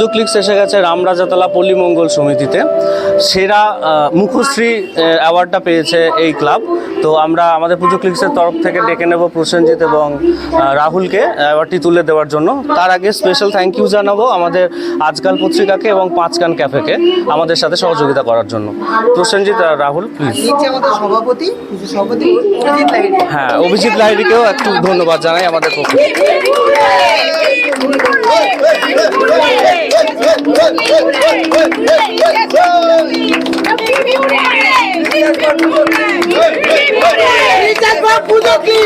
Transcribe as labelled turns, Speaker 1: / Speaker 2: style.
Speaker 1: পুজো clicks এসে গেছে রামরাজাতলা পল্লী মঙ্গল সমিতিতে। সেরা মুখশ্রী অ্যাওয়ার্ডটা পেয়েছে এই ক্লাব। তো আমরা আমাদের পুজো ক্লিক্সের তরফ থেকে ডেকে নেব প্রসেনজিৎ এবং রাহুলকে অ্যাওয়ার্ডটি তুলে দেওয়ার জন্য। তার আগে স্পেশাল থ্যাংক ইউ জানাবো আমাদের আজকাল পত্রিকাকে এবং 5 কান ক্যাফেকে আমাদের সাথে সহযোগিতা করার জন্য। প্রসেনজিৎ আর রাহুল প্লিজ।
Speaker 2: আমাদের সভাপতি অভিজিৎ লাহিড়ী।
Speaker 1: হ্যাঁ, অভিজিৎ লাহিড়ীকেও একটু ধন্যবাদ জানাই আমাদের পক্ষে।
Speaker 3: পুজো কি